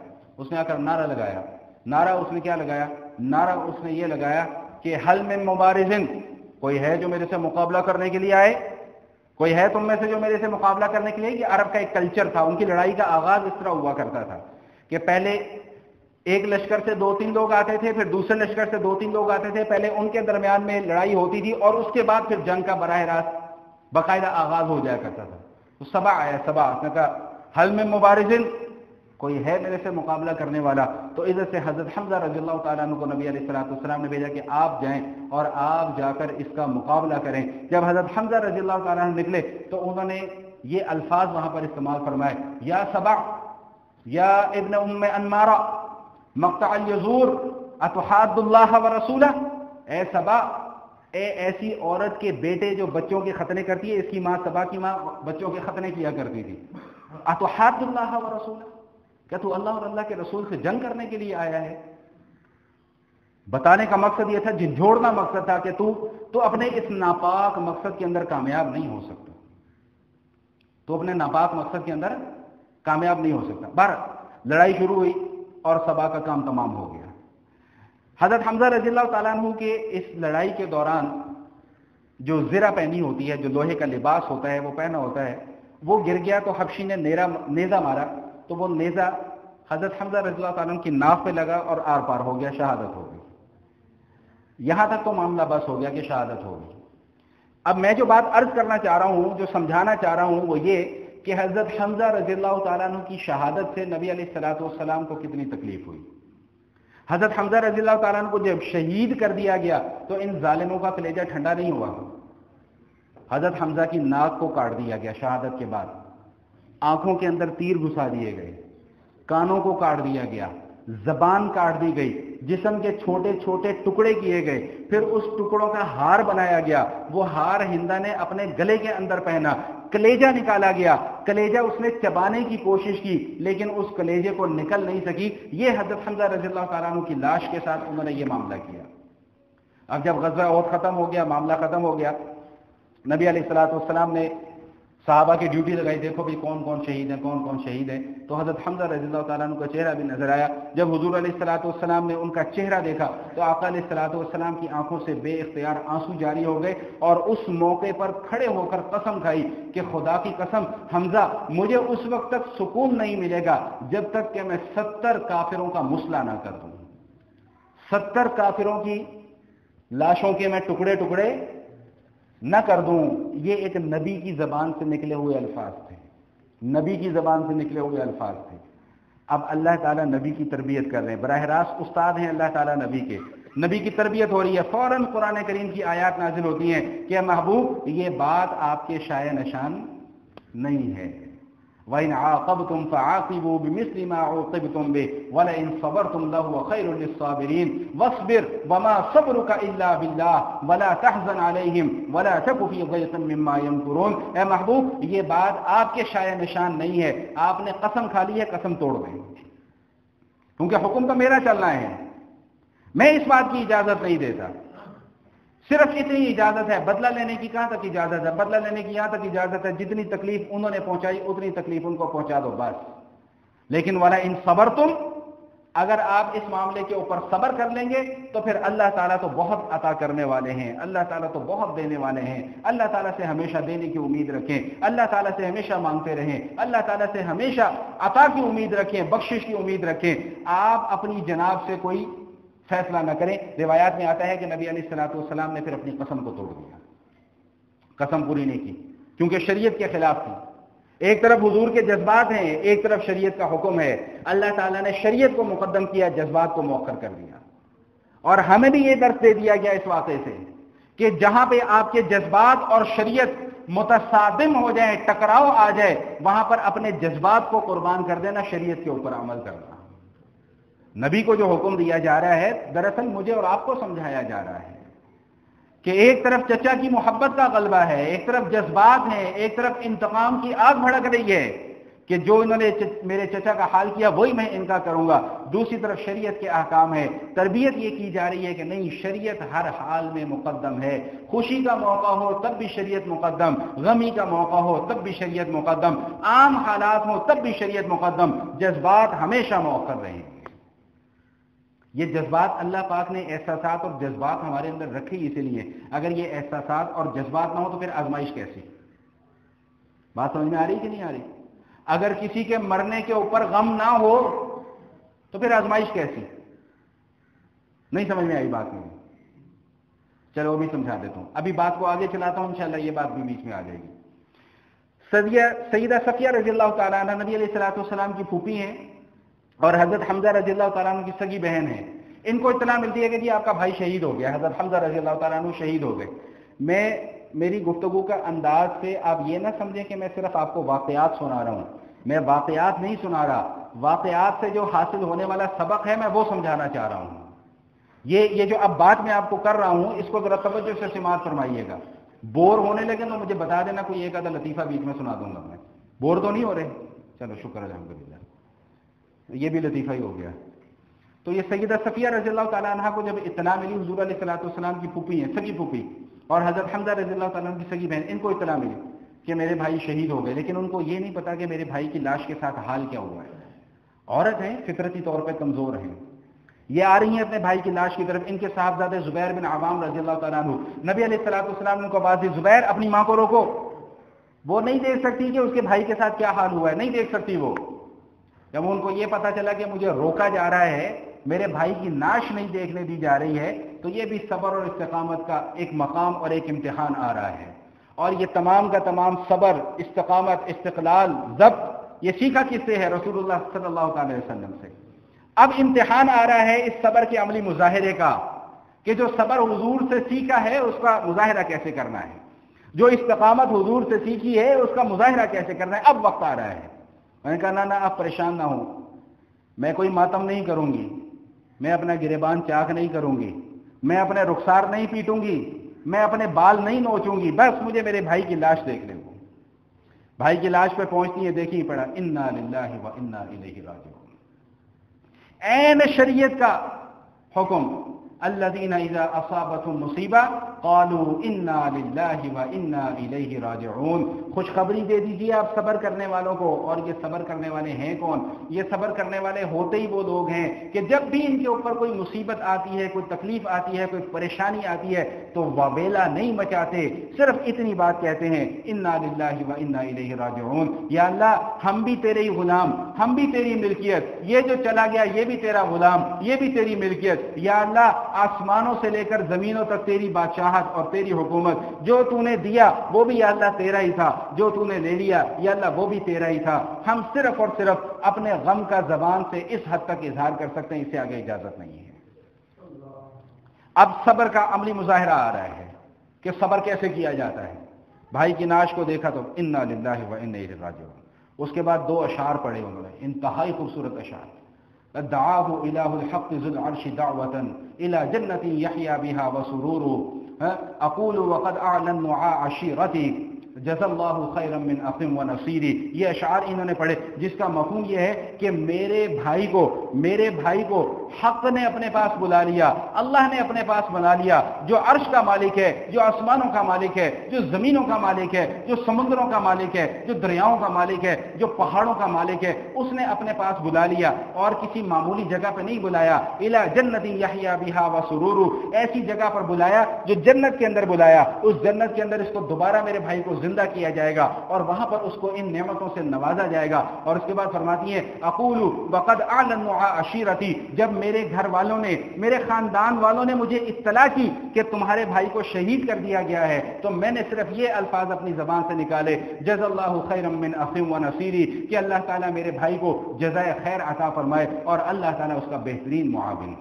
نعرہ اس نے کیا لگایا؟ نعرہ اس نے یہ لگایا کہ حل من مبارزن، کوئی ہے جو میرے سے مقابلہ کرنے کے لیے آئے؟ کوئی ہے تم میں سے جو میرے سے مقابلہ کرنے کے لیے؟ یہ عرب کا ایک کلچر تھا، ان کی لڑائی کا آغاز اس طرح ہوا کرتا تھا کہ پہلے ایک لشکر سے 2-3 لوگ آتے تھے، پھر دوسرے لشکر سے 2-3 لوگ آتے تھے، پہلے ان کے درمیان میں لڑائی ہوتی تھی اور اس کے بعد پھر جنگ کا براہ راست باقاعدہ آغاز ہو جایا کرتا تھا۔ تو سبا آیا، سبا اس نے کہا حل من مبارزن، کوئی ہے میرے سے مقابلہ کرنے والا؟ تو ادھر سے حضرت حمزہ رضی اللہ تعالیٰ عنہ کو نبی علیہ الصلوۃ والسلام نے بھیجا کہ آپ جائیں اور آپ جا کر اس کا مقابلہ کریں۔ جب حضرت حمزہ رضی اللہ تعالیٰ عنہ نکلے تو انہوں نے یہ الفاظ وہاں پر استعمال فرمائے، یا سبا یا ابن ام انمارہ مقطع الیزور اتحاد اللہ ورسولہ، اے سبا، اے ایسی عورت کے بیٹے جو بچوں کے ختنے کرتی ہے، اس کی ماں سبا کی ماں بچوں کے ختنے کیا کرتی تھی، اتحاد اللہ ورسولہ، کیا تو اللہ اور اللہ کے رسول سے جنگ کرنے کے لیے آیا ہے؟ بتانے کا مقصد یہ تھا، جھنجھوڑنا مقصد تھا کہ تو اپنے اس ناپاک مقصد کے اندر کامیاب نہیں ہو سکتا، تو اپنے ناپاک مقصد کے اندر کامیاب نہیں ہو سکتا۔ بہرحال لڑائی شروع ہوئی اور سبا کا کام تمام ہو گیا۔ حضرت حمزہ رضی اللہ تعالیٰ عنہ کے اس لڑائی کے دوران جو زرہ پہنی ہوتی ہے، جو لوہے کا لباس ہوتا ہے وہ پہنا ہوتا ہے، وہ گر گیا تو حبشی نے نیزہ مارا تو وہ نیزہ حضرت حمزہ رضی اللہ تعالیٰ عنہ کی ناف پہ لگا اور آر پار ہو گیا، شہادت ہو گئی۔ یہاں تک تو معاملہ بس ہو گیا کہ شہادت ہو گئی۔ اب میں جو بات عرض کرنا چاہ رہا ہوں، جو سمجھانا چاہ رہا ہوں، وہ یہ کہ حضرت حمزہ رضی اللہ تعالیٰ عنہ کی شہادت سے نبی علیہ الصلوۃ والسلام کو کتنی تکلیف ہوئی۔ حضرت حمزہ رضی اللہ تعالیٰ عنہ کو جب شہید کر دیا گیا تو ان ظالموں کا کلیجہ ٹھنڈا نہیں ہوا۔ حضرت حمزہ کی ناک کو کاٹ دیا گیا شہادت کے بعد، آنکھوں کے اندر تیر گھسا دیے گئے، کانوں کو کاٹ دیا گیا، زبان کاٹ دی گئی، جسم کے چھوٹے چھوٹے ٹکڑے کیے گئے، پھر اس ٹکڑوں کا ہار بنایا گیا، وہ ہار ہندا نے اپنے گلے کے اندر پہنا، کلیجہ نکالا گیا، کلیجہ اس نے چبانے کی کوشش کی لیکن اس کلیجے کو نکل نہیں سکی۔ یہ حضرت حمزہ رضی اللہ تعالیٰ عنہ کی لاش کے ساتھ انہوں نے یہ معاملہ کیا۔ اب جب غزوہ احد ختم ہو گیا، معاملہ ختم ہو گیا، نبی علیہ الصلوۃ والسلام نے صحابہ کی ڈیوٹی لگائی، دیکھو بھی کون کون شہید ہیں، کون کون شہید ہیں۔ تو حضرت حمزہ رضی اللہ تعالیٰ عنہ کا چہرہ بھی نظر آیا۔ جب حضور علیہ الصلوۃ والسلام نے ان کا چہرہ دیکھا تو آقا علیہ الصلوۃ والسلام کی آنکھوں سے بے اختیار آنسو جاری ہو گئے، اور اس موقع پر کھڑے ہو کر قسم کھائی کہ خدا کی قسم حمزہ، مجھے اس وقت تک سکون نہیں ملے گا جب تک کہ میں 70 کافروں کا مسئلہ نہ کر دوں، 70 کافروں کی لاشوں کے میں ٹکڑے ٹکڑے نہ کر دوں۔ یہ ایک نبی کی زبان سے نکلے ہوئے الفاظ تھے، نبی کی زبان سے نکلے ہوئے الفاظ تھے۔ اب اللہ تعالیٰ نبی کی تربیت کر رہے ہیں، براہ راست استاد ہیں اللہ تعالیٰ نبی کے، نبی کی تربیت ہو رہی ہے، فوراً قرآن کریم کی آیات نازل ہوتی ہیں کہ محبوب یہ بات آپ کے شایع نشان نہیں ہے۔ وَإِنْ عَاقَبْتُمْ فَعَاقِبُوا بِمِثْلِ مَا عُوقِبْتُمْ بِهِ وَلَئِنْ صَبَرْتُمْ لَهُوَ خَيْرٌ لِلصَّابِرِينَ وَاصْبِرْ وَمَا صَبْرُكَ إِلَّا بِاللَّهِ وَلَا تَحْزَنْ عَلَيْهِمْ وَلَا تَكُ فِي ضَيْقٍ مِّمَّا يَمْكُرُونَ۔ اے محبوب یہ بات آپ کے شایع نشان نہیں ہے، آپ نے قسم کھا لی ہے، قسم توڑ دیں، کیونکہ حکم تو میرا چلنا ہے، میں اس بات کی اجازت نہیں دیتا۔ صرف اتنی اجازت ہے، بدلہ لینے کی کہاں تک اجازت ہے؟ بدلہ لینے کی یہاں تک اجازت ہے جتنی تکلیف انہوں نے پہنچائی اتنی تکلیف ان کو پہنچا دو بس۔ لیکن وَلَا إِن صَبَرْتُمْ، اگر آپ اس معاملے کے اوپر صبر کر لیں گے تو پھر اللہ تعالیٰ تو بہت عطا کرنے والے ہیں، اللہ تعالیٰ تو بہت دینے والے ہیں۔ اللہ تعالیٰ سے ہمیشہ دینے کی امید رکھیں، اللہ تعالیٰ سے ہمیشہ مانگتے رہیں، اللہ تعالیٰ سے ہمیشہ عطا کی امید رکھیں، بخشش کی امید رکھیں۔ آپ اپنی جناب سے کوئی فیصلہ نہ کریں۔ روایات میں آتا ہے کہ نبی علیہ الصلوۃ والسلام نے پھر اپنی قسم کو توڑ دیا، قسم پوری نہیں کی، کیونکہ شریعت کے خلاف تھی۔ ایک طرف حضور کے جذبات ہیں، ایک طرف شریعت کا حکم ہے۔ اللہ تعالیٰ نے شریعت کو مقدم کیا، جذبات کو مؤخر کر دیا۔ اور ہمیں بھی یہ درس دے دیا گیا اس واقعے سے کہ جہاں پہ آپ کے جذبات اور شریعت متصادم ہو جائیں، ٹکراؤ آ جائے، وہاں پر اپنے جذبات کو قربان کر دینا، شریعت کے اوپر عمل کرنا۔ نبی کو جو حکم دیا جا رہا ہے دراصل مجھے اور آپ کو سمجھایا جا رہا ہے کہ ایک طرف چچا کی محبت کا غلبہ ہے، ایک طرف جذبات ہیں، ایک طرف انتقام کی آگ بھڑک رہی ہے کہ جو انہوں نے میرے چچا کا حال کیا وہی میں ان کا کروں گا، دوسری طرف شریعت کے احکام ہے۔ تربیت یہ کی جا رہی ہے کہ نہیں، شریعت ہر حال میں مقدم ہے، خوشی کا موقع ہو تب بھی شریعت مقدم، غمی کا موقع ہو تب بھی شریعت مقدم، عام حالات ہو تب بھی شریعت مقدم، جذبات ہمیشہ مؤخر رہیں۔ یہ جذبات اللہ پاک نے احساسات اور جذبات ہمارے اندر رکھے اسی لیے، اگر یہ احساسات اور جذبات نہ ہو تو پھر آزمائش کیسی؟ بات سمجھ میں آ رہی کہ نہیں آ رہی؟ اگر کسی کے مرنے کے اوپر غم نہ ہو تو پھر آزمائش کیسی؟ نہیں سمجھ میں آئی بات میں؟ چلو وہ بھی سمجھا دیتا ہوں، ابھی بات کو آگے چلاتا ہوں، انشاءاللہ یہ بات بھی بیچ میں آ جائے گی۔ سیدہ صفیہ رضی اللہ تعالیٰ عنہ نبی علیہ الصلوۃ والسلام کی پھوپھی ہیں اور حضرت حمزہ رضی اللہ تعالیٰ عنہ کی سگی بہن ہے۔ ان کو اطلاع ملتی ہے کہ جی آپ کا بھائی شہید ہو گیا، حضرت حمزہ رضی اللہ تعالیٰ عنہ شہید ہو گئے۔ میری گفتگو کا انداز سے آپ یہ نہ سمجھیں کہ میں صرف آپ کو واقعات سنا رہا ہوں، میں واقعات نہیں سنا رہا، واقعات سے جو حاصل ہونے والا سبق ہے میں وہ سمجھانا چاہ رہا ہوں۔ یہ جو اب بات میں آپ کو کر رہا ہوں اس کو ذرا توجہ سے سماعت فرمائیے گا۔ بور ہونے لگے تو مجھے بتا دینا، کوئی ایک آدھا لطیفہ بیچ میں سنا دوں گا میں۔ بور تو نہیں ہو رہے؟ چلو شکر الحمدللہ، یہ بھی لطیفہ ہی ہو گیا۔ تو یہ سیدہ صفیہ رضی اللہ تعالیٰ عنہ کو جب اطلاع ملی، حضور علیہ الصلوۃ والسلام کی پھوپھی ہیں، سگی پھوپھی، اور حضرت حمزہ رضی اللہ تعالیٰ عنہ کی سگی بہن، ان کو اطلاع ملی کہ میرے بھائی شہید ہو گئے، لیکن ان کو یہ نہیں پتا کہ میرے بھائی کی لاش کے ساتھ حال کیا ہوا ہے۔ عورت ہیں، فطرتی طور پہ کمزور ہیں، یہ آ رہی ہیں اپنے بھائی کی لاش کی طرف۔ ان کے صاحبزادے زبیر بن عوام رضی اللہ تعالیٰ عنہ، نبی علیہ الصلوۃ والسلام نے ان کو آواز دی، زبیر اپنی ماں کو روکو، وہ نہیں دیکھ سکتی کہ اس کے بھائی کے ساتھ کیا حال ہوا ہے، نہیں دیکھ سکتی وہ۔ جب ان کو یہ پتا چلا کہ مجھے روکا جا رہا ہے، میرے بھائی کی ناش نہیں دیکھنے دی جا رہی ہے، تو یہ بھی صبر اور استقامت کا ایک مقام اور ایک امتحان آ رہا ہے۔ اور یہ تمام کا تمام صبر، استقامت، استقلال، ضبط، یہ سیکھا کس سے ہے؟ رسول اللہ صلی اللہ علیہ وسلم سے۔ اب امتحان آ رہا ہے اس صبر کے عملی مظاہرے کا، کہ جو صبر حضور سے سیکھا ہے اس کا مظاہرہ کیسے کرنا ہے، جو استقامت حضور سے سیکھی ہے اس کا مظاہرہ کیسے کرنا ہے۔ اب وقت آ رہا ہے۔ میں نے کہا نہ آپ پریشان نہ ہوں، میں کوئی ماتم نہیں کروں گی، میں اپنا گریبان چاک نہیں کروں گی، میں اپنے رخسار نہیں پیٹوں گی، میں اپنے بال نہیں نوچوں گی، بس مجھے میرے بھائی کی لاش دیکھ لے۔ بھائی کی لاش پہ پہنچتی ہے، دیکھیں پڑا انا للہ و انا الیہ راجعون، عین شریعت کا حکم، الذین اذا اصابتهم مصیبہ قالوا انا للہ و انا الیہ راجعون۔ خوشخبری دے دیجیے آپ صبر کرنے والوں کو، اور یہ صبر کرنے والے ہیں کون؟ یہ صبر کرنے والے ہوتے ہی وہ لوگ ہیں کہ جب بھی ان کے اوپر کوئی مصیبت آتی ہے، کوئی تکلیف آتی ہے، کوئی پریشانی آتی ہے تو واویلا نہیں مچاتے، صرف اتنی بات کہتے ہیں انا للہ و انا الیہ راجعون، یا اللہ ہم بھی تیرے ہی غلام، ہم بھی تیری ملکیت، یہ جو چلا گیا یہ بھی تیرا غلام، یہ بھی تیری ملکیت، یا اللہ آسمانوں سے لے کر زمینوں تک تیری بادشاہت اور تیری حکومت، جو تو نے دیا وہ بھی یا اللہ تیرا ہی تھا، جو تو نے لے لیا یا اللہ وہ بھی تیرا ہی تھا، ہم صرف اور صرف اپنے غم کا زبان سے اس حد تک اظہار کر سکتے ہیں، اس سے آگے اجازت نہیں ہے۔ اب صبر کا عملی مظاہرہ آ رہا ہے کہ صبر کیسے کیا جاتا ہے۔ بھائی کی نعش کو دیکھا تو انا للہ و انا الیہ راجعون، اس کے بعد 2 اشعار پڑھے انہوں نے، انتہائی خوبصورت اشعار، دعاہ الہ الحق ذو العرش دعوة الى جنت یحیی بها وسرور، اقول وقد اعلن نعاء عشیرتی جزا اللہ خیرا من اخ و نصیری۔ یہ اشعار انہوں نے پڑھے جس کا مفہوم یہ ہے کہ میرے بھائی کو حق نے اپنے پاس بلا لیا، اللہ نے اپنے پاس بنا لیا، جو عرش کا مالک ہے، جو آسمانوں کا مالک ہے، جو زمینوں کا مالک ہے، جو سمندروں کا مالک ہے، جو دریاؤں کا مالک ہے، جو پہاڑوں کا مالک ہے، اس نے اپنے پاس بلا لیا، اور کسی معمولی جگہ پہ نہیں بلایا، الی جنت یحیی بہا وسرور، ایسی جگہ پر بلایا جو جنت کے اندر بلایا، اس جنت کے اندر اس کو دوبارہ میرے بھائی کو زندہ کیا جائے گا، اور وہاں پر اس کو ان نعمتوں سے نوازا جائے گا۔ اور اس کے بعد فرماتی ہیں اقول وقد اعلن نعاء عشیرتی، جب میرے گھر والوں نے، میرے خاندان والوں نے مجھے اطلاع کی کہ تمہارے بھائی کو شہید کر دیا گیا ہے، تو میں نے صرف یہ الفاظ اپنی زبان سے نکالے، جزا اللہ خیرا من اخ و نصیری، کہ اللہ تعالیٰ میرے بھائی کو جزائے خیر عطا فرمائے اور اللہ تعالیٰ اس کا بہترین معاون۔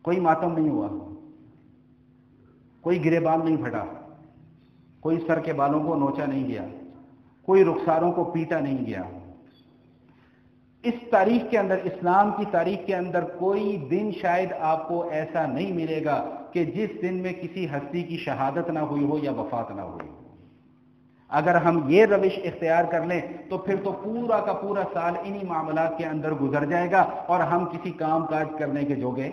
کوئی ماتم نہیں ہوا، کوئی گریبان نہیں پھٹا، کوئی سر کے بالوں کو نوچا نہیں گیا، کوئی رخساروں کو پیٹا نہیں گیا۔ اس تاریخ کے اندر، اسلام کی تاریخ کے اندر کوئی دن شاید آپ کو ایسا نہیں ملے گا کہ جس دن میں کسی ہستی کی شہادت نہ ہوئی ہو یا وفات نہ ہوئی ہو۔ اگر ہم یہ روش اختیار کر لیں تو پھر تو پورا کا پورا سال انہی معاملات کے اندر گزر جائے گا، اور ہم کسی کام کاج کرنے کے جوگے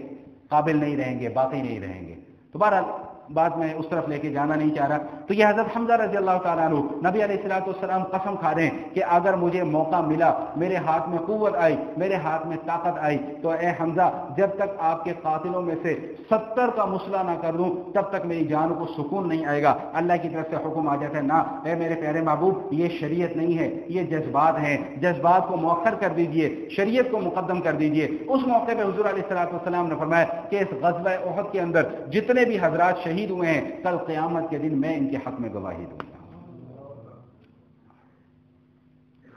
قابل نہیں رہیں گے، باقی نہیں رہیں گے۔ تو بہرحال بات میں اس طرف لے کے جانا نہیں چاہ رہا۔ تو یہ حضرت حمزہ رضی اللہ تعالیٰ عنہ، نبی علیہ الصلوۃ والسلام قسم کھا رہے ہیں کہ اگر مجھے موقع ملا، میرے ہاتھ میں قوت آئی، میرے ہاتھ میں طاقت آئی، تو اے حمزہ جب تک آپ کے قاتلوں میں سے 70 کا مسئلہ نہ کر دوں تب تک میری جان کو سکون نہیں آئے گا۔ اللہ کی طرف سے حکم آ جاتا ہے، نہ اے میرے پیارے محبوب، یہ شریعت نہیں ہے، یہ جذبات ہیں، جذبات کو مؤخر کر دیجئے، شریعت کو مقدم کر دیجئے۔ اس موقع پہ حضور علیہ الصلوۃ والسلام نے فرمایا کہ اس غزوہ احد کے اندر جتنے بھی حضرات شہید ہوئے ہیں، کل قیامت کے دن میں ان کے حق میں گواہی دوں گا۔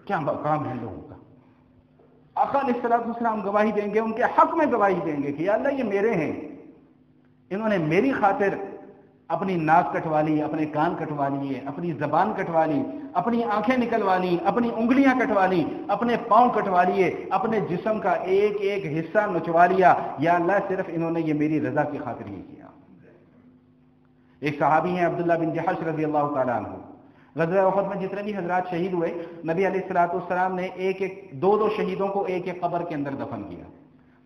کیا مقام ہے لوگوں کا! آقا علیہ الصلوۃ والسلام گواہی دیں گے، ان کے حق میں گواہی دیں گے کہ یا اللہ یہ میرے ہیں، انہوں نے میری خاطر اپنی ناک کٹوا لی، اپنے کان کٹوا لیے، اپنی زبان کٹوا لی، اپنی آنکھیں نکلوا لی، اپنی انگلیاں کٹوا لی، اپنے پاؤں کٹوا لیے، اپنے جسم کا ایک ایک حصہ نچوا لیا، یا اللہ صرف انہوں نے یہ میری رضا کی خاطر ہی کیا۔ ایک صحابی ہیں عبداللہ بن جحش رضی اللہ تعالیٰ عنہ، غزوہ احد میں جتنے بھی حضرات شہید ہوئے، نبی علیہ الصلوۃ والسلام نے دو شہیدوں کو ایک ایک قبر کے اندر دفن کیا۔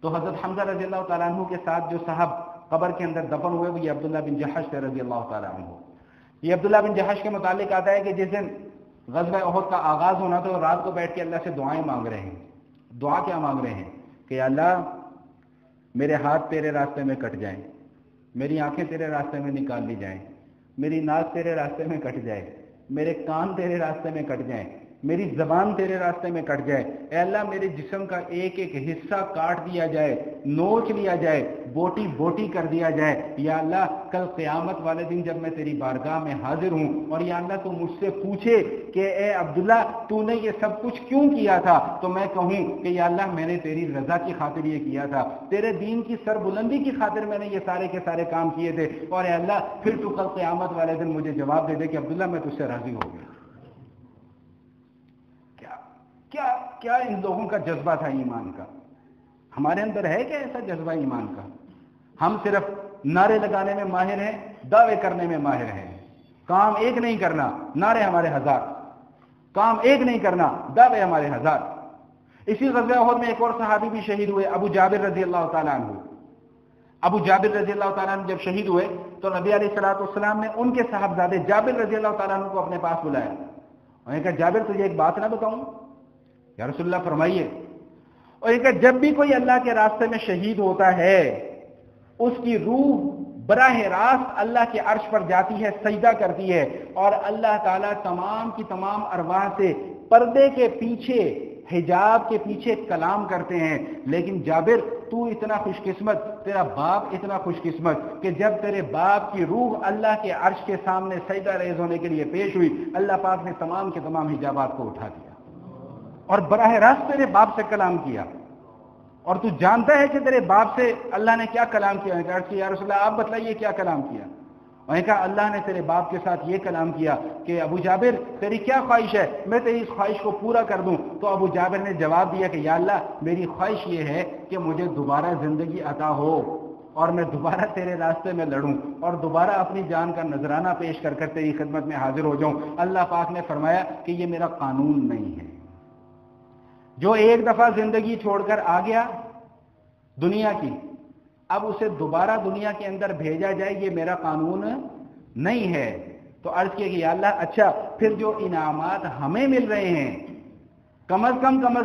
تو حضرت حمزہ رضی اللہ تعالیٰ عنہ کے ساتھ جو صاحب قبر کے اندر دفن ہوئے وہ یہ عبداللہ بن جحش رضی اللہ تعالیٰ عنہ۔ یہ عبداللہ بن جحش کے متعلق آتا ہے کہ جس دن غزوہ احد کا آغاز ہونا تو رات کو بیٹھ کے اللہ سے دعائیں مانگ رہے ہیں۔ دعا کیا مانگ رہے ہیں کہ اللہ میرے ہاتھ تیرے راستے میں کٹ جائیں، میری آنکھیں تیرے راستے میں نکال لی جائیں، میری ناک تیرے راستے میں کٹ جائے، میرے کان تیرے راستے میں کٹ جائیں، میری زبان تیرے راستے میں کٹ جائے، اے اللہ میرے جسم کا ایک ایک حصہ کاٹ دیا جائے، نوچ لیا جائے، بوٹی بوٹی کر دیا جائے، یا اللہ کل قیامت والے دن جب میں تیری بارگاہ میں حاضر ہوں اور یا اللہ تو مجھ سے پوچھے کہ اے عبداللہ تو نے یہ سب کچھ کیوں کیا تھا، تو میں کہوں کہ یا اللہ میں نے تیری رضا کی خاطر یہ کیا تھا، تیرے دین کی سربلندی کی خاطر میں نے یہ سارے کے سارے کام کیے تھے، اور اے اللہ پھر تو کل قیامت والے دن مجھے جواب دے دے کہ عبداللہ میں تجھ سے راضی ہو گیا۔ کیا ان لوگوں کا جذبہ تھا ایمان کا! ہمارے اندر ہے کیا ایسا جذبہ ایمان کا؟ ہم صرف نعرے لگانے میں ماہر ہیں، دعوے کرنے میں ماہر ہیں، کام ایک نہیں کرنا، نعرے ہمارے ہزار، کام ایک نہیں کرنا، دعوے ہمارے ہزار۔ اسی غزوہ احد میں ایک اور صحابی بھی شہید ہوئے، ابو جابر رضی اللہ تعالیٰ عنہ۔ ابو جابر رضی اللہ تعالیٰ عنہ جب شہید ہوئے تو نبی علیہ الصلوۃ والسلام نے ان کے صاحبزادے جابر رضی اللہ تعالیٰ عنہ کو اپنے پاس بلایا۔ انہوں نے کہا جابر تجھے ایک بات نہ بتاؤں؟ یا رسول اللہ فرمائیے۔ اور یہ کہ جب بھی کوئی اللہ کے راستے میں شہید ہوتا ہے اس کی روح براہ راست اللہ کے عرش پر جاتی ہے، سجدہ کرتی ہے، اور اللہ تعالیٰ تمام کی تمام ارواح سے پردے کے پیچھے، حجاب کے پیچھے کلام کرتے ہیں۔ لیکن جابر تو اتنا خوش قسمت، تیرا باپ اتنا خوش قسمت کہ جب تیرے باپ کی روح اللہ کے عرش کے سامنے سجدہ ریز ہونے کے لیے پیش ہوئی، اللہ پاک نے تمام کے تمام حجابات کو اٹھا دیا اور براہ راست تیرے باپ سے کلام کیا۔ اور تو جانتا ہے کہ تیرے باپ سے اللہ نے کیا کلام کیا؟ نے کہا کہ یا رسول اللہ آپ بتلائیے کیا کلام کیا؟ انہوں نے کہا اللہ نے تیرے باپ کے ساتھ یہ کلام کیا کہ ابو جابر تیری کیا خواہش ہے، میں تیری اس خواہش کو پورا کر دوں۔ تو ابو جابر نے جواب دیا کہ یا اللہ میری خواہش یہ ہے کہ مجھے دوبارہ زندگی عطا ہو اور میں دوبارہ تیرے راستے میں لڑوں اور دوبارہ اپنی جان کا نذرانہ پیش کر کر تیری خدمت میں حاضر ہو جاؤں۔ اللہ پاک نے فرمایا کہ یہ میرا قانون نہیں ہے، جو ایک دفعہ زندگی چھوڑ کر آ گیا دنیا کی، اب اسے دوبارہ دنیا کے اندر بھیجا جائے، یہ میرا قانون نہیں ہے۔ تو عرض کیا کہ یا اللہ اچھا پھر جو انعامات ہمیں مل رہے ہیں کم از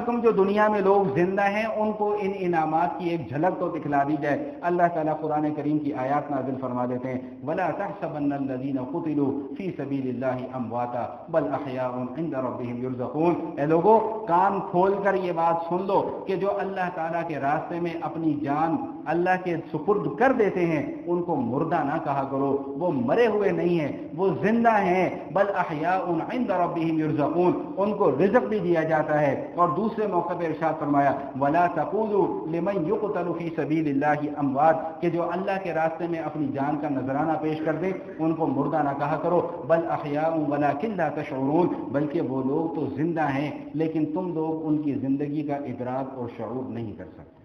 کم جو دنیا میں لوگ زندہ ہیں ان کو ان انعامات کی ایک جھلک تو دکھلا دی جائے۔ اللہ تعالیٰ قرآن کریم کی آیات نازل فرما دیتے ہیں وَلَا تَحْسَبَنَّ الَّذِينَ قُتِلُوا فِي سَبِيلِ اللَّهِ أَمْوَاتًا بَلْ أَحْيَاءٌ عِندَ رَبِّهِمْ يُرْزَقُونَ۔ اے لوگو کان کھول کر یہ بات سن لو کہ جو اللہ تعالیٰ کے راستے میں اپنی جان اللہ کے سپرد کر دیتے ہیں ان کو مردہ نہ کہا کرو، وہ مرے ہوئے نہیں ہیں، وہ زندہ ہیں۔ بل احیاء عند ربهم يرزقون، ان کو رزق بھی دیا جاتا ہے۔ اور دوسرے موقع پہ ارشاد فرمایا ولا تقولوا لمن يقتل في سبيل الله اموات، کہ جو اللہ کے راستے میں اپنی جان کا نذرانہ پیش کر دے ان کو مردہ نہ کہا کرو۔ بل احیاء ولكن لا تشعرون، بلکہ وہ لوگ تو زندہ ہیں لیکن تم لوگ ان کی زندگی کا ادراک اور شعور نہیں کر سکتے،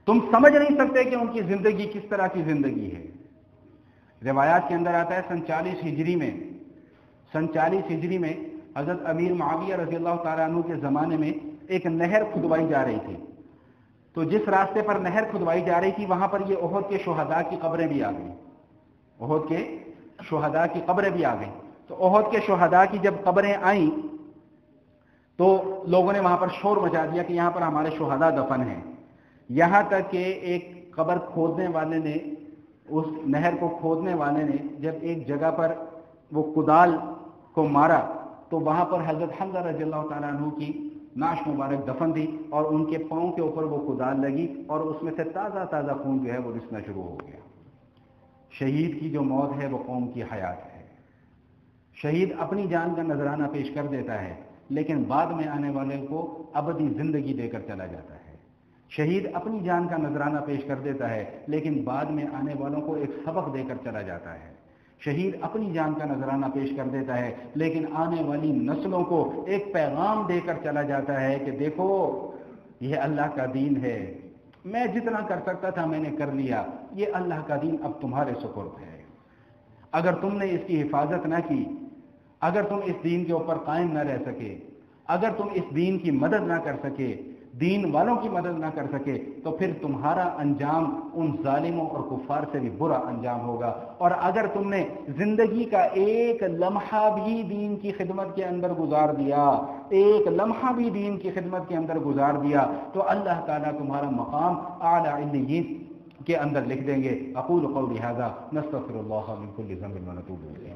تم سمجھ نہیں سکتے کہ ان کی زندگی کس طرح کی زندگی ہے۔ روایات کے اندر آتا ہے سن 40 ہجری میں حضرت امیر معاویہ رضی اللہ تعالیٰ عنہ کے زمانے میں ایک نہر کھدوائی جا رہی تھی۔ تو جس راستے پر نہر کھدوائی جا رہی تھی وہاں پر یہ احد کے شہداء کی قبریں بھی آ گئیں، احد کے شہداء کی قبریں بھی آ گئیں۔ تو احد کے شہداء کی جب قبریں آئیں تو لوگوں نے وہاں پر شور مچا دیا کہ یہاں پر ہمارے شہداء دفن ہیں، یہاں تک کہ ایک قبر کھودنے والے نے، اس نہر کو کھودنے والے نے جب ایک جگہ پر وہ کدال کو مارا تو وہاں پر حضرت حمزہ رضی اللہ تعالیٰ عنہ کی نعش مبارک دفن تھی اور ان کے پاؤں کے اوپر وہ کدال لگی اور اس میں سے تازہ خون جو ہے وہ رسنا شروع ہو گیا۔ شہید کی جو موت ہے وہ قوم کی حیات ہے۔ شہید اپنی جان کا نذرانہ پیش کر دیتا ہے لیکن بعد میں آنے والے کو ابدی زندگی دے کر چلا جاتا ہے۔ شہید اپنی جان کا نذرانہ پیش کر دیتا ہے لیکن بعد میں آنے والوں کو ایک سبق دے کر چلا جاتا ہے۔ شہید اپنی جان کا نذرانہ پیش کر دیتا ہے لیکن آنے والی نسلوں کو ایک پیغام دے کر چلا جاتا ہے کہ دیکھو یہ اللہ کا دین ہے، میں جتنا کر سکتا تھا میں نے کر لیا، یہ اللہ کا دین اب تمہارے سپرد ہے۔ اگر تم نے اس کی حفاظت نہ کی، اگر تم اس دین کے اوپر قائم نہ رہ سکے، اگر تم اس دین کی مدد نہ کر سکے، دین والوں کی مدد نہ کر سکے تو پھر تمہارا انجام ان ظالموں اور کفار سے بھی برا انجام ہوگا۔ اور اگر تم نے زندگی کا ایک لمحہ بھی دین کی خدمت کے اندر گزار دیا، ایک لمحہ بھی دین کی خدمت کے اندر گزار دیا تو اللہ تعالیٰ تمہارا مقام اعلیٰ علیین کے اندر لکھ دیں گے۔ اقول قولی ھذا نستغفر اللہ من کل ذنب ونتوب الیہ۔